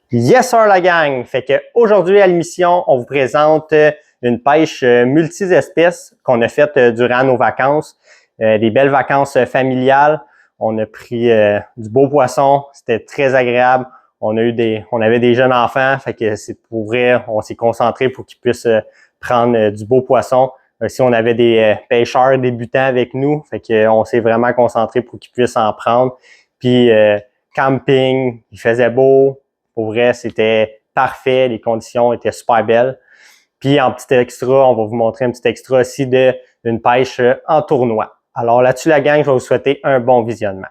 Yes sir la gang! Fait que aujourd'hui à l'émission, on vous présente une pêche multi-espèces qu'on a faite durant nos vacances. Des belles vacances familiales. On a pris du beau poisson, c'était très agréable. On avait des jeunes enfants, fait que c'est pour vrai, on s'est concentré pour qu'ils puissent prendre du beau poisson. Si on avait des pêcheurs débutants avec nous, fait que on s'est vraiment concentré pour qu'ils puissent en prendre. Puis camping, il faisait beau. Pour vrai, c'était parfait. Les conditions étaient super belles. Puis en petit extra, on va vous montrer un petit extra aussi d'une pêche en tournoi. Alors là-dessus, la gang, je vais vous souhaiter un bon visionnement.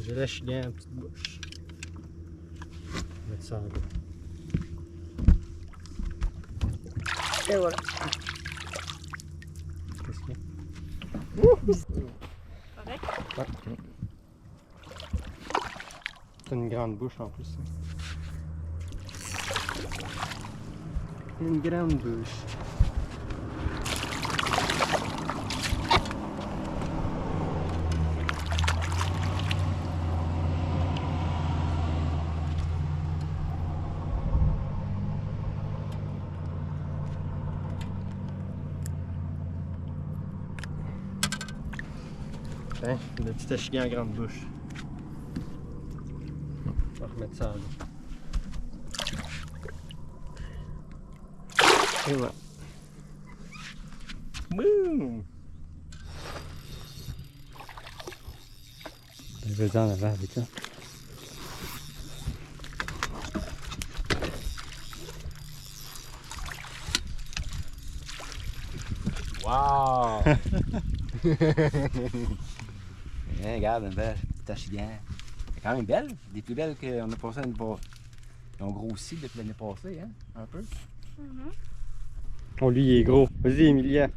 Je lâche bien une petite bouche. Mettre ça en bas. Et voilà. Qu'est-ce qu'il y a? Correct? Ouais, ok. C'est une grande bouche en plus. Une grande bouche. Hein, le petit achigan en grande bouche. On va remettre ça là. Et voilà. Boum! Vas-y en avant avec ça. Wow! Regarde, une belle petite achigan. Elle est quand même belle, des plus belles qu'on a passées l'année passée. Ils ont grossi depuis l'année passée, hein? Un peu. Oh, lui, il est gros. Vas-y, Emilia.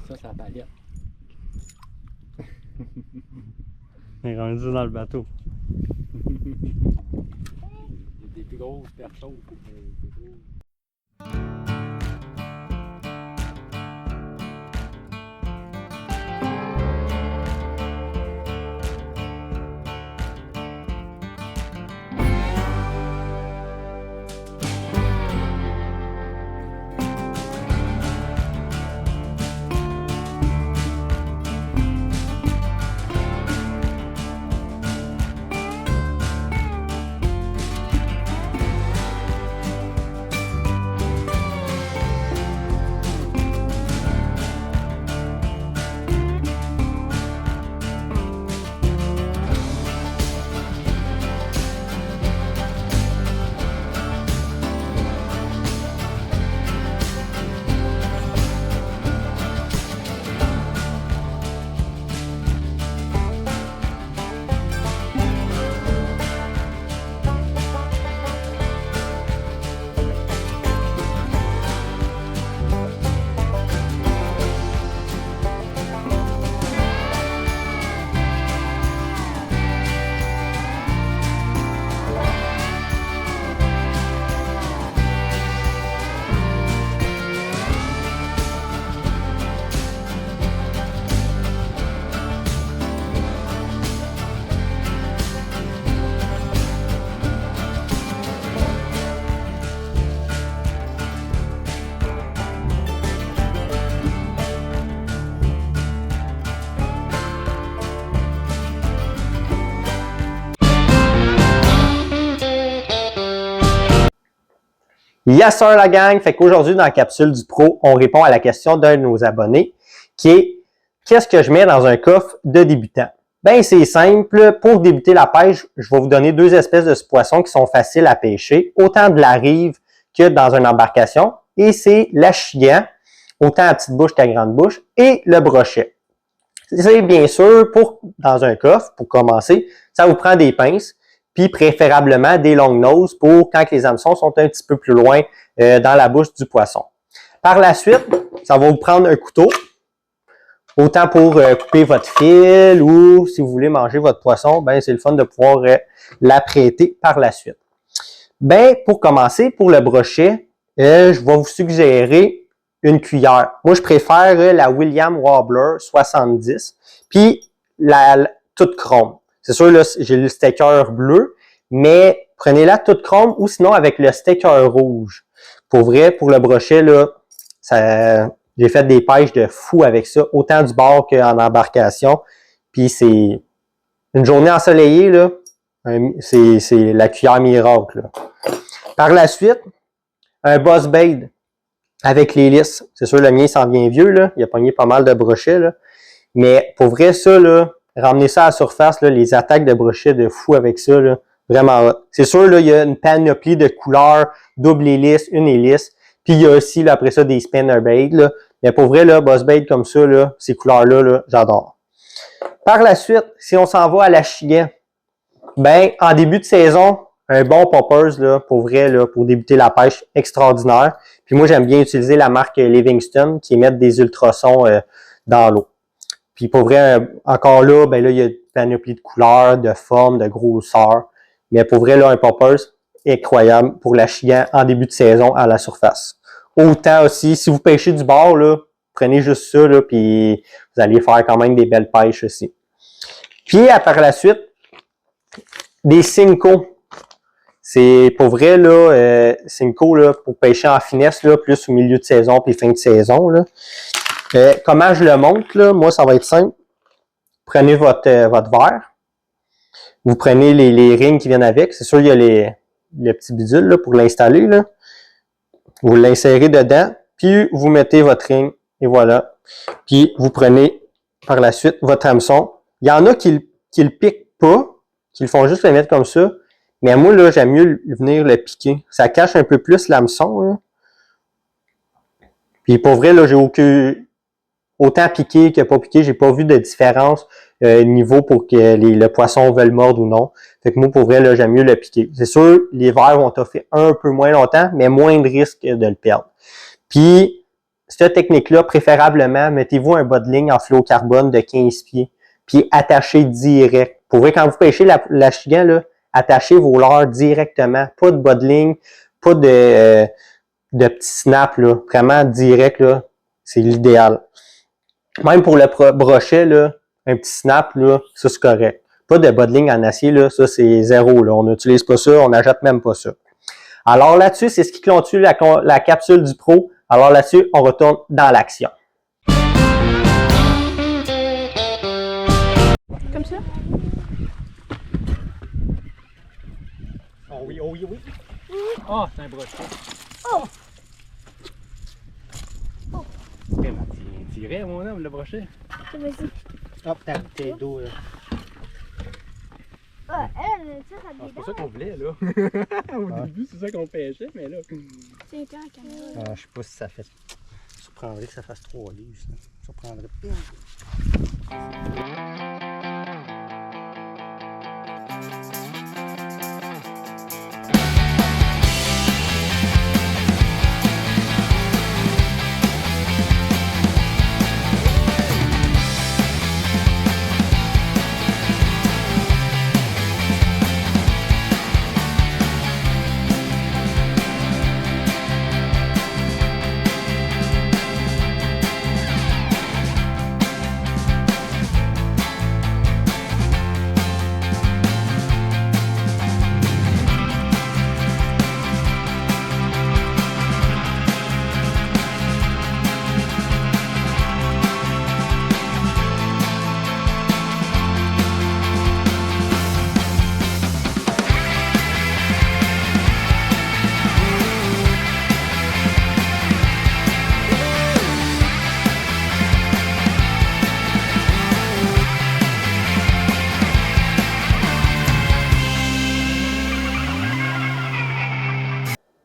Ça, c'est la palette. Il est rendu dans le bateau. Des plus grosses perchaudes. Yes sir la gang! Fait qu'aujourd'hui, dans la capsule du pro, on répond à la question d'un de nos abonnés qui est qu'est-ce que je mets dans un coffre de débutant? Ben, c'est simple. Pour débuter la pêche, je vais vous donner deux espèces de poissons qui sont faciles à pêcher, autant de la rive que dans une embarcation. Et c'est l'achigan, autant à petite bouche qu'à grande bouche, et le brochet. C'est bien sûr, dans un coffre, pour commencer, ça vous prend des pinces, puis préférablement des longues noses pour quand les hameçons sont un petit peu plus loin dans la bouche du poisson. Par la suite, ça va vous prendre un couteau, autant pour couper votre fil ou si vous voulez manger votre poisson, ben c'est le fun de pouvoir l'apprêter par la suite. Ben, pour commencer, pour le brochet, je vais vous suggérer une cuillère. Moi, je préfère la William Wobbler 70, puis la toute chrome. C'est sûr, là, j'ai le sticker bleu, mais prenez-la toute chrome ou sinon avec le sticker rouge. Pour vrai, pour le brochet, là, j'ai fait des pêches de fou avec ça, autant du bord qu'en embarcation. Puis c'est une journée ensoleillée, là, c'est la cuillère miracle, là. Par la suite, un boss bait avec l'hélice. C'est sûr, le mien s'en vient vieux, là. Il a pogné pas mal de brochets, là. Mais pour vrai, ça, là, ramener ça à la surface, là, les attaques de brochets de fou avec ça, là, vraiment. C'est sûr, là, il y a une panoplie de couleurs, double hélice, une hélice. Puis il y a aussi, là, après ça, des spinnerbait, là. Mais pour vrai, là, boss bait comme ça, là, ces couleurs-là, là, j'adore. Par la suite, si on s'en va à l'achigan, ben, en début de saison, un bon poppers, là, pour vrai, là, pour débuter la pêche, extraordinaire. Puis moi, j'aime bien utiliser la marque Livingston qui émet des ultrasons dans l'eau. Puis pour vrai, encore là, ben là, il y a une panoplie de couleurs, de formes, de grosseurs. Mais pour vrai, là, un poppers, incroyable pour l'achigan en début de saison à la surface. Autant aussi, si vous pêchez du bord, là, prenez juste ça, là, puis vous allez faire quand même des belles pêches aussi. Puis, par la suite, des Senko. C'est pour vrai, là, Senko, là, pour pêcher en finesse, là, plus au milieu de saison puis fin de saison, là. Comment je le montre, là? Moi, ça va être simple. Prenez votre verre. Vous prenez les rings qui viennent avec. C'est sûr, il y a le petit bidule, là, pour l'installer, là. Vous l'insérez dedans, puis vous mettez votre ring, et voilà. Puis vous prenez par la suite votre hameçon. Il y en a qui le piquent pas, qui le font juste le mettre comme ça. Mais moi, là, j'aime mieux venir le piquer. Ça cache un peu plus l'hameçon, là. Puis pour vrai, là, j'ai autant piqué que pas piqué, j'ai pas vu de différence niveau pour que le poisson veuille mordre ou non. Fait que moi, pour vrai, là, j'aime mieux le piquer. C'est sûr, les vers vont t'offrir un peu moins longtemps, mais moins de risque de le perdre. Puis, cette technique-là, préférablement, mettez-vous un bas de ligne en fluorocarbone de 15 pieds, puis attachez direct. Pour vrai, quand vous pêchez l'achigan, là, attachez vos leurres directement. Pas de bas de ligne, pas de petits snaps, là. Vraiment direct, là. C'est l'idéal. Même pour le brochet, là, un petit snap, là, ça c'est correct. Pas de bas de ligne en acier, là, ça c'est zéro, là. On n'utilise pas ça, on n'achète même pas ça. Alors là-dessus, c'est ce qui clôture la capsule du pro. Alors là-dessus, on retourne dans l'action. Comme ça? Oh oui, oh oui, oui. Ah, c'est un brochet. Oh! Tirais, mon homme, le brochet. Vas-y. Hop, ta bouteille d'eau, là. Ah, elle, ça Ah, devient c'est pas ça qu'on voulait, là. Au début, c'est ça qu'on pêchait, mais là. C'est quand la caméra? Je sais pas si ça fait. Surprendrait que ça fasse 3 livres, ça. Surprendrait.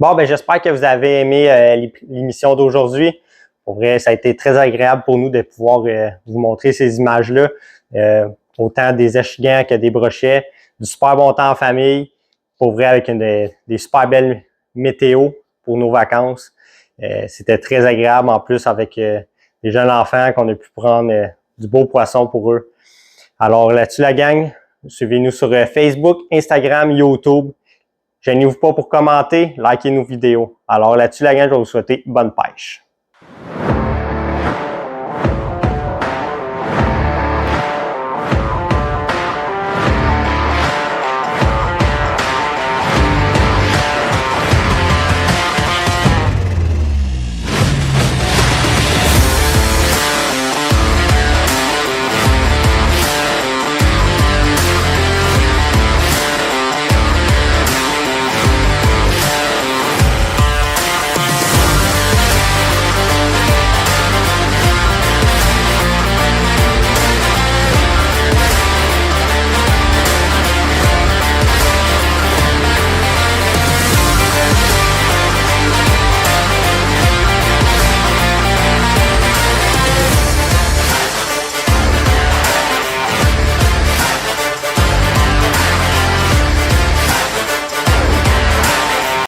Bon, ben j'espère que vous avez aimé l'émission d'aujourd'hui. Pour vrai, ça a été très agréable pour nous de pouvoir vous montrer ces images-là. Autant des échigans que des brochets. Du super bon temps en famille. Pour vrai, avec des super belles météos pour nos vacances. C'était très agréable en plus avec des jeunes enfants qu'on a pu prendre du beau poisson pour eux. Alors là-dessus, la gang, suivez-nous sur Facebook, Instagram, YouTube. Gênez-vous pas pour commenter, likez nos vidéos. Alors là-dessus, la gang, je vais vous souhaiter bonne pêche.